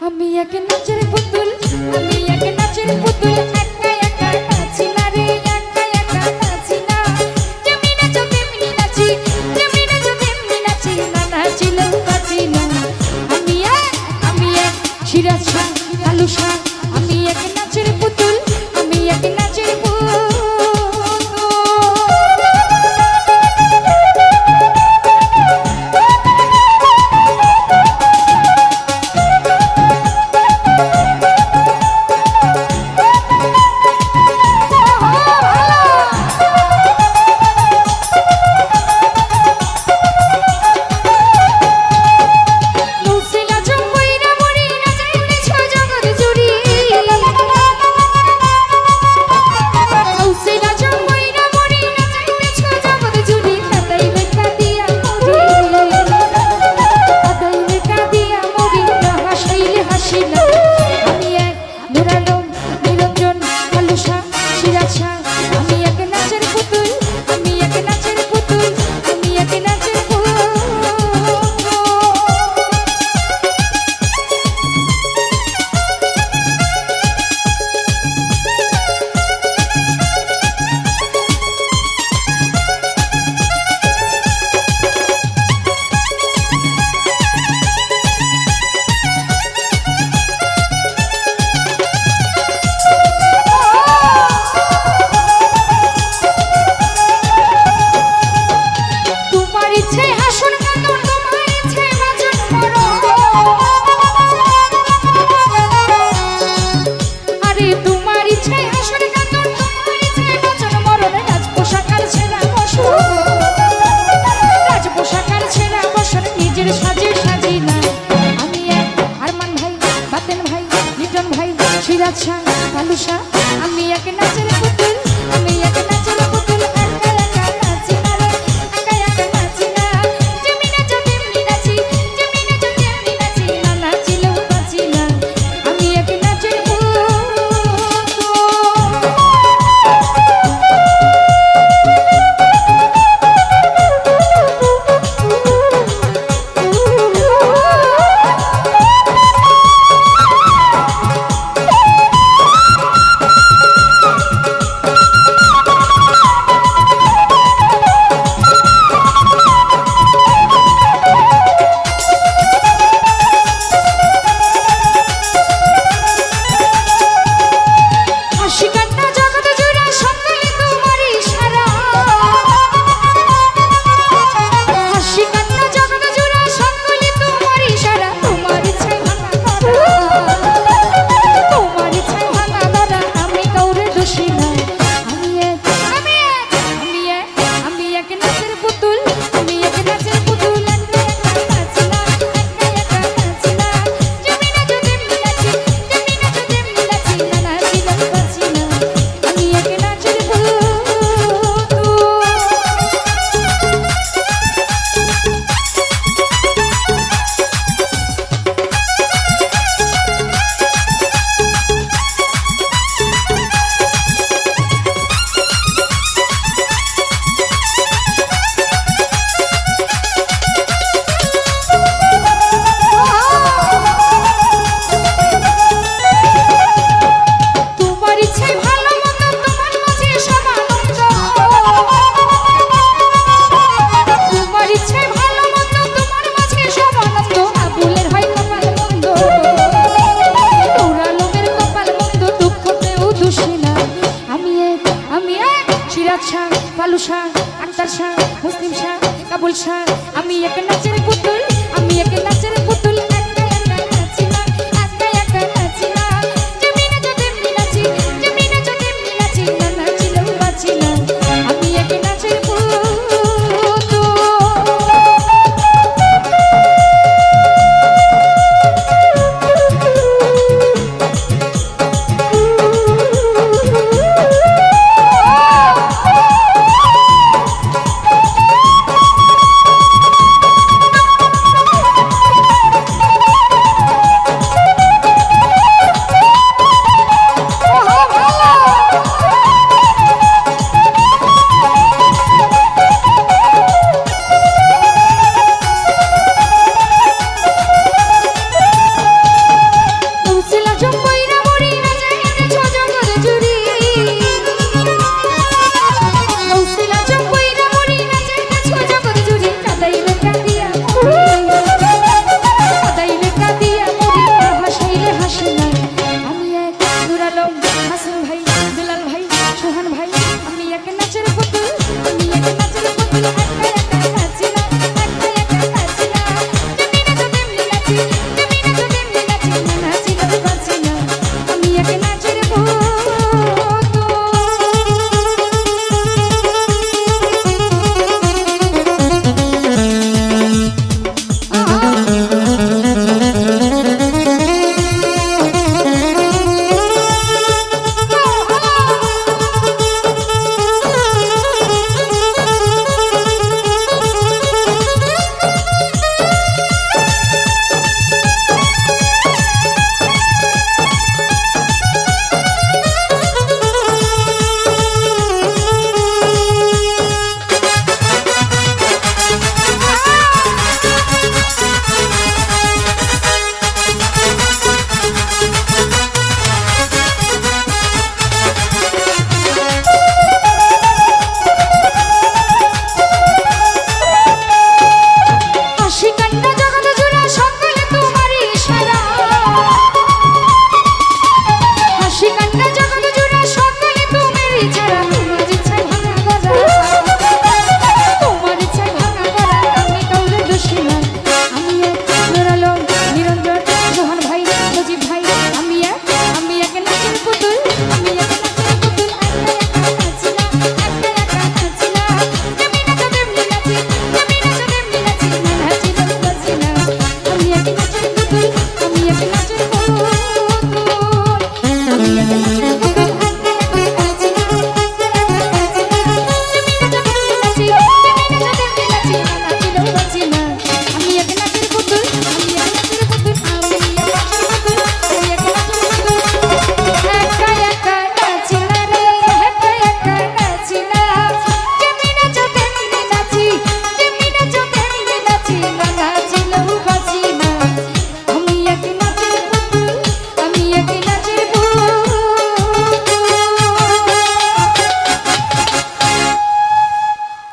আমি এক নাচের পুতুল, আমি এক নাচের পুতুল, একা একা নাচি না রে, একা একা নাচি না। যেমনি নাচো তেমনি নাচি, যেমনি নাচো তেমনি নাচি, না নাচিলেও বাঁচি না। আমি এক সিরাজ শাহ, কালু শাহ, আমি এক নাচের পুতুল, আমি এক নাচের পুতুল। সিরাজ শাহ, কালু শাহ, আমি এক নাচের পুতুল, আমি এক নাচের পুতুল, একা একা নাচি না রে, একা একা নাচি না। যেমনি নাচো তেমনি নাচি, যেমনি নাচো তেমনি নাচি, না নাচিলেও বাঁচি না। আমি এক নাচের পুতুল। সিরাজ শাহ, কালু শাহ, আক্তার শাহ, মুসলিম শাহ, কাবুল শাহ, আমি এক নাচের পুতুল, আমি এক নাচের পুতুল, একা একা নাচি না, একা একা নাচি না। যেমনি নাচো তেমনি নাচি, যেমনি নাচো তেমনি নাচি, না নাচিলেও বাঁচি না। আমি এক নাচের পুতুল। আমি এক নাচের পুতুল